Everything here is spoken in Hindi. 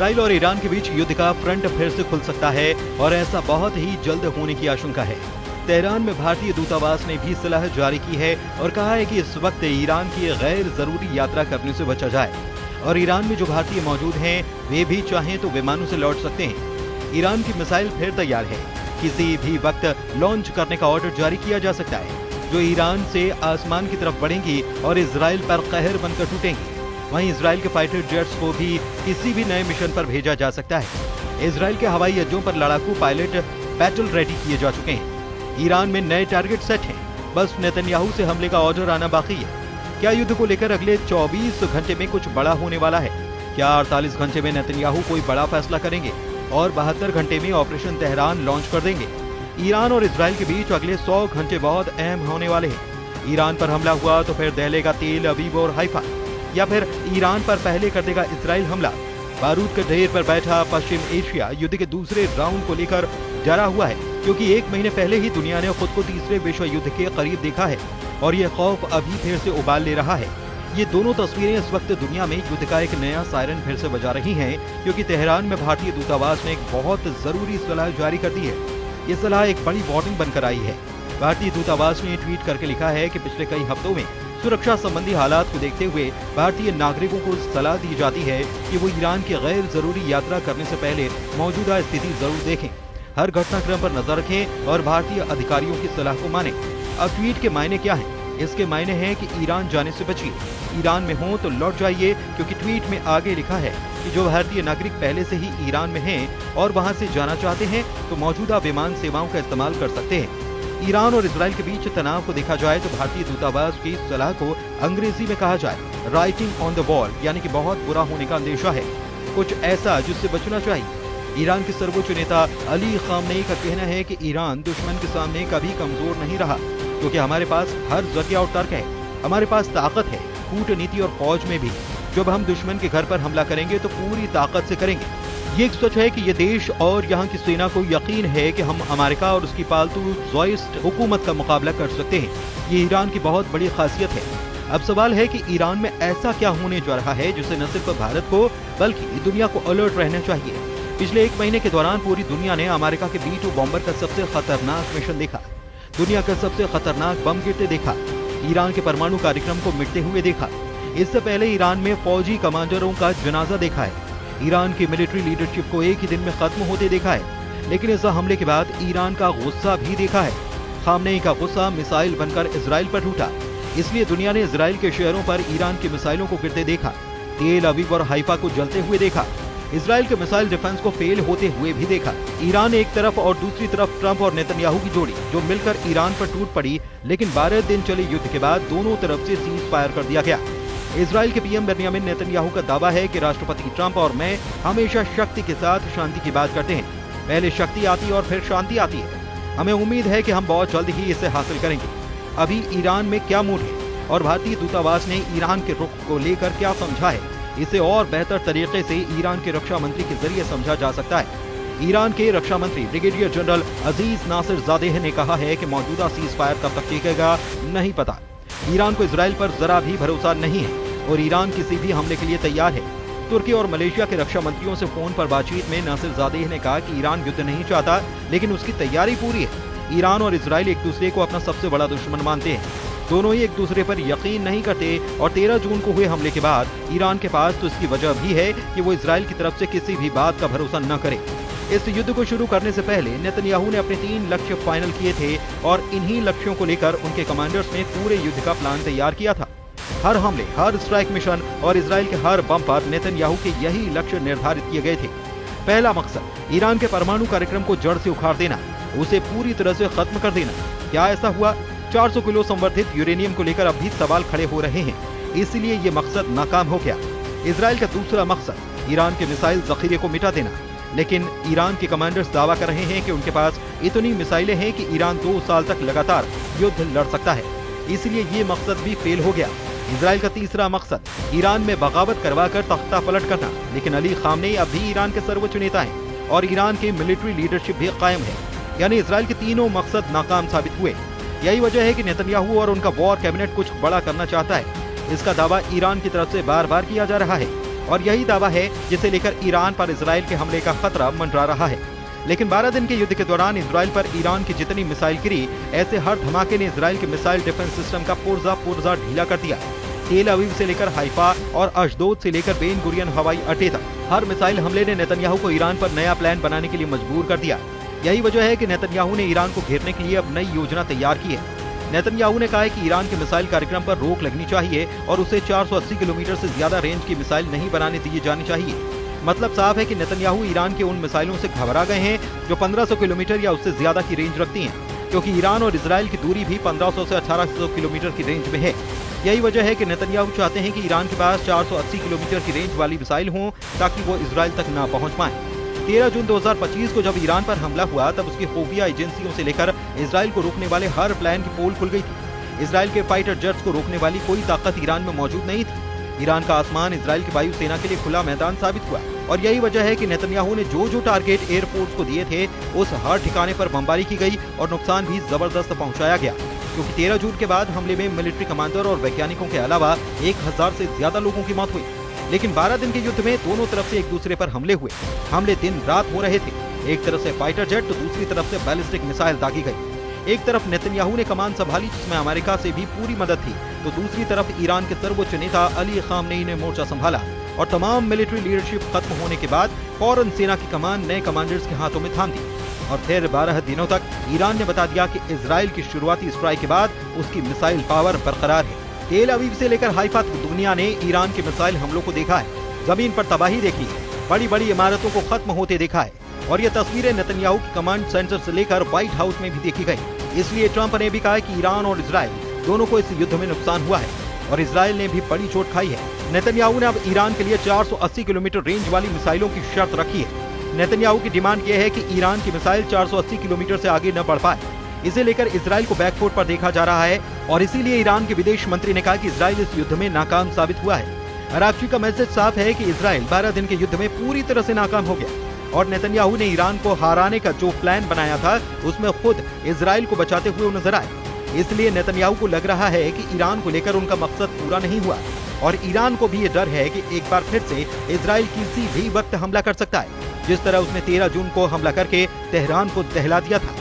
इसराइल और ईरान के बीच युद्ध का फ्रंट फिर से खुल सकता है और ऐसा बहुत ही जल्द होने की आशंका है। तेहरान में भारतीय दूतावास ने भी सलाह जारी की है और कहा है कि इस वक्त ईरान की गैर जरूरी यात्रा करने से बचा जाए और ईरान में जो भारतीय मौजूद हैं वे भी चाहें तो विमानों से लौट सकते हैं। ईरान की मिसाइल फिर तैयार है, किसी भी वक्त लॉन्च करने का ऑर्डर जारी किया जा सकता है, जो ईरान से आसमान की तरफ बढ़ेंगी और इजराइल पर कहर बनकर टूटेंगी। वहीं इजराइल के फाइटर जेट्स को भी किसी भी नए मिशन पर भेजा जा सकता है। इजराइल के हवाई अड्डों पर लड़ाकू पायलट बैटल रेडी किए जा चुके हैं। ईरान में नए टारगेट सेट हैं, बस नेतन्याहू से हमले का ऑर्डर आना बाकी है। क्या युद्ध को लेकर अगले 24 घंटे में कुछ बड़ा होने वाला है? क्या 48 घंटे में नेतन्याहू कोई बड़ा फैसला करेंगे और 72 घंटे में ऑपरेशन तेहरान लॉन्च कर देंगे? ईरान और इजराइल के बीच अगले 100 घंटे बहुत अहम होने वाले हैं। ईरान पर हमला हुआ तो फिर दहलेगा तेल अवीव और हाइफा, या फिर ईरान पर पहले कर देगा इजराइल हमला। बारूद के ढेर पर बैठा पश्चिम एशिया युद्ध के दूसरे राउंड को लेकर डरा हुआ है, क्योंकि 1 महीने पहले ही दुनिया ने खुद को तीसरे विश्व युद्ध के करीब देखा है और ये खौफ अभी फिर से उबाल ले रहा है। ये दोनों तस्वीरें इस वक्त दुनिया में युद्ध का एक नया सायरन फिर से बजा रही हैं, क्योंकि तेहरान में भारतीय दूतावास ने एक बहुत जरूरी सलाह जारी कर दी है। ये सलाह एक बड़ी वार्निंग बनकर आई है। भारतीय दूतावास ने ट्वीट करके लिखा है कि पिछले कई हफ्तों में सुरक्षा संबंधी हालात को देखते हुए भारतीय नागरिकों को सलाह दी जाती है कि वो ईरान की गैर जरूरी यात्रा करने से पहले मौजूदा स्थिति जरूर देखें, हर घटनाक्रम पर नजर रखें और भारतीय अधिकारियों की सलाह को मानें। अब ट्वीट के मायने क्या हैं? इसके मायने हैं कि ईरान जाने से बचिए, ईरान में हो तो लौट जाइए, क्योंकि ट्वीट में आगे लिखा है कि जो भारतीय नागरिक पहले से ही ईरान में हैं और वहां से जाना चाहते हैं तो मौजूदा विमान सेवाओं का इस्तेमाल कर सकते हैं। ईरान और इजराइल के बीच तनाव को देखा जाए तो भारतीय दूतावास की सलाह को अंग्रेजी में कहा जाए राइटिंग ऑन द वॉल, यानी कि बहुत बुरा होने का अंदेशा है, कुछ ऐसा जिससे बचना चाहिए। ईरान के सर्वोच्च नेता अली खामनेई का कहना है कि ईरान दुश्मन के सामने कभी कमजोर नहीं रहा, क्योंकि हमारे पास हर जरिया और तर्क है, हमारे पास ताकत है, कूटनीति और फौज में भी। जब हम दुश्मन के घर पर हमला करेंगे तो पूरी ताकत से करेंगे। ये एक सच है कि ये देश और यहाँ की सेना को यकीन है कि हम अमेरिका और उसकी पालतू ज़ोइस्ट हुकूमत का मुकाबला कर सकते हैं। ये ईरान की बहुत बड़ी खासियत है। अब सवाल है कि ईरान में ऐसा क्या होने जा रहा है जिससे न सिर्फ भारत को बल्कि दुनिया को अलर्ट रहना चाहिए। पिछले 1 महीने के दौरान पूरी दुनिया ने अमेरिका के B-2 बॉम्बर का सबसे खतरनाक मिशन देखा, दुनिया का सबसे खतरनाक बम गिरते देखा, ईरान के परमाणु कार्यक्रम को मिटते हुए देखा। इससे पहले ईरान में फौजी कमांडरों का जनाजा देखा है, ईरान की मिलिट्री लीडरशिप को एक ही दिन में खत्म होते देखा है। लेकिन इस हमले के बाद ईरान का गुस्सा भी देखा है। खामनेई का गुस्सा मिसाइल बनकर इजराइल पर टूटा, इसलिए दुनिया ने इजराइल के शहरों पर ईरान की मिसाइलों को गिरते देखा, तेल अवीव और हाइफा को जलते हुए देखा, इजराइल के मिसाइल डिफेंस को फेल होते हुए भी देखा। ईरान एक तरफ और दूसरी तरफ ट्रंप और नेतन्याहू की जोड़ी जो मिलकर ईरान पर टूट पड़ी, लेकिन 12 दिन चले युद्ध के बाद दोनों तरफ से सीज फायर कर दिया गया। इजराइल के पीएम बेंयामिन नेतन्याहू का दावा है कि राष्ट्रपति ट्रंप और मैं हमेशा शक्ति के साथ शांति की बात करते हैं, पहले शक्ति आती है और फिर शांति आती है। हमें उम्मीद है कि हम बहुत जल्द ही इसे हासिल करेंगे। अभी ईरान में क्या मूड है और भारतीय दूतावास ने ईरान के रुख को लेकर क्या समझा है, इसे और बेहतर तरीके से ईरान के रक्षा मंत्री के जरिए समझा जा सकता है। ईरान के रक्षा मंत्री ब्रिगेडियर जनरल अजीज नासिर ज़ादेह ने कहा है कि मौजूदा सीज फायर कब तक टिकेगा नहीं पता। ईरान को इजराइल पर जरा भी भरोसा नहीं है और ईरान किसी भी हमले के लिए तैयार है। तुर्की और मलेशिया के रक्षा मंत्रियों से फोन पर बातचीत में नासिर ज़ादेह ने कहा कि ईरान युद्ध नहीं चाहता, लेकिन उसकी तैयारी पूरी है। ईरान और इजराइल एक दूसरे को अपना सबसे बड़ा दुश्मन मानते हैं, दोनों ही एक दूसरे पर यकीन नहीं करते और 13 जून को हुए हमले के बाद ईरान के पास तो इसकी वजह भी है कि वो इजराइल की तरफ से किसी भी बात का भरोसा न करे। इस युद्ध को शुरू करने से पहले नेतन्याहू ने अपने 3 लक्ष्य फाइनल किए थे और इन्हीं लक्ष्यों को लेकर उनके कमांडर्स ने पूरे युद्ध का प्लान तैयार किया था। हर हमले, हर स्ट्राइक मिशन और इजराइल के हर बम पर नेतन्याहू के यही लक्ष्य निर्धारित किए गए थे। पहला मकसद ईरान के परमाणु कार्यक्रम को जड़ से उखाड़ देना, उसे पूरी तरह से खत्म कर देना। क्या ऐसा हुआ? 400 किलो संवर्धित यूरेनियम को लेकर अब भी सवाल खड़े हो रहे हैं, इसलिए ये मकसद नाकाम हो गया। इजराइल का दूसरा मकसद ईरान के मिसाइल जखीरे को मिटा देना, लेकिन ईरान के कमांडर्स दावा कर रहे हैं कि उनके पास इतनी मिसाइलें हैं कि ईरान 2 साल तक लगातार युद्ध लड़ सकता है, इसलिए ये मकसद भी फेल हो गया। इजराइल का तीसरा मकसद ईरान में बगावत करवाकर तख्ता पलट करना, लेकिन अली खामनेई अब भी ईरान के सर्वोच्च नेता हैं और ईरान की मिलिट्री लीडरशिप भी कायम है, यानी इजराइल के तीनों मकसद नाकाम साबित हुए। यही वजह है कि नेतन्याहू और उनका वॉर कैबिनेट कुछ बड़ा करना चाहता है। इसका दावा ईरान की तरफ से बार बार किया जा रहा है और यही दावा है जिसे लेकर ईरान पर इजराइल के हमले का खतरा मंडरा रहा है। लेकिन 12 दिन के युद्ध के दौरान इजराइल पर ईरान की जितनी मिसाइल गिरी, ऐसे हर धमाके ने इजराइल के मिसाइल डिफेंस सिस्टम का पुर्जा ढीला कर दिया। तेल अवीव से लेकर हाइफा और अशदोद से लेकर बेन गुरियन हवाई अड्डे तक हर मिसाइल हमले ने नेतन्याहू को ईरान पर नया प्लान बनाने के लिए मजबूर कर दिया। यही वजह है कि नेतन्याहू ने ईरान को घेरने के लिए अब नई योजना तैयार की है। नेतन्याहू ने कहा है कि ईरान के मिसाइल कार्यक्रम पर रोक लगनी चाहिए और उसे 480 किलोमीटर से ज्यादा रेंज की मिसाइल नहीं बनाने दी जानी चाहिए। मतलब साफ है कि नेतन्याहू ईरान के उन मिसाइलों से घबरा गए हैं जो 1500 किलोमीटर या उससे ज्यादा की रेंज रखती हैं, क्योंकि ईरान और इजराइल की दूरी भी 1500 से 1800 किलोमीटर की रेंज में है। यही वजह है कि नेतन्याहू चाहते हैं कि ईरान के पास 480 किलोमीटर की रेंज वाली मिसाइल हो ताकि वो इजराइल तक ना पहुंच पाए। 13 जून 2025 को जब ईरान पर हमला हुआ तब उसकी खुफिया एजेंसियों से लेकर इजराइल को रोकने वाले हर प्लान की पोल खुल गई थी। इजराइल के फाइटर जेट्स को रोकने वाली कोई ताकत ईरान में मौजूद नहीं थी। ईरान का आसमान इजराइल की वायुसेना के लिए खुला मैदान साबित हुआ और यही वजह है कि नेतन्याहू ने जो टारगेट एयरफोर्स को दिए थे उस हर ठिकाने पर बमबारी की गई और नुकसान भी जबरदस्त पहुंचाया गया, क्योंकि 13 जून के बाद हमले में मिलिट्री कमांडर और वैज्ञानिकों के अलावा 1000 से ज्यादा लोगों की मौत हुई। लेकिन 12 दिन के युद्ध में दोनों तरफ से एक दूसरे पर हमले हुए। हमले दिन रात हो रहे थे। एक तरफ से फाइटर जेट तो दूसरी तरफ से बैलिस्टिक मिसाइल दागी गई। एक तरफ नेतन्याहू ने कमान संभाली जिसमें अमेरिका से भी पूरी मदद थी, तो दूसरी तरफ ईरान के सर्वोच्च नेता अली खामनेई ने मोर्चा संभाला और तमाम मिलिट्री लीडरशिप खत्म होने के बाद फौरन सेना की कमान नए कमांडर्स के हाथों में थाम दी। और फिर 12 दिनों तक ईरान ने बता दिया कि इजराइल की शुरुआती स्ट्राइक के बाद उसकी मिसाइल पावर बरकरार है। तेल अवीव से लेकर हाइफा तक दुनिया ने ईरान के मिसाइल हमलों को देखा है, जमीन पर तबाही देखी है, बड़ी बड़ी इमारतों को खत्म होते देखा है और ये तस्वीरें नेतन्याहू की कमांड सेंटर से लेकर व्हाइट हाउस में भी देखी गई। इसलिए ट्रंप ने भी कहा है कि ईरान और इजराइल दोनों को इस युद्ध में नुकसान हुआ है और इजराइल ने भी बड़ी चोट खाई है। नेतन्याहू ने अब ईरान के लिए 480 किलोमीटर रेंज वाली मिसाइलों की शर्त रखी है। नेतन्याहू की डिमांड यह है कि ईरान की मिसाइल 480 किलोमीटर से आगे न बढ़ पाए। इसे लेकर इजराइल को बैकफुट पर देखा जा रहा है और इसीलिए ईरान के विदेश मंत्री ने कहा कि इजराइल इस युद्ध में नाकाम साबित हुआ है। अराक्ची का मैसेज साफ है कि इजराइल 12 दिन के युद्ध में पूरी तरह से नाकाम हो गया और नेतन्याहू ने ईरान को हराने का जो प्लान बनाया था उसमें खुद इजराइल को बचाते हुए नजर आए। इसलिए नेतन्याहू को लग रहा है कि ईरान को लेकर उनका मकसद पूरा नहीं हुआ और ईरान को भी ये डर है कि एक बार फिर से इजराइल किसी भी वक्त हमला कर सकता है, जिस तरह उसने 13 जून को हमला करके तेहरान को दहला दिया था।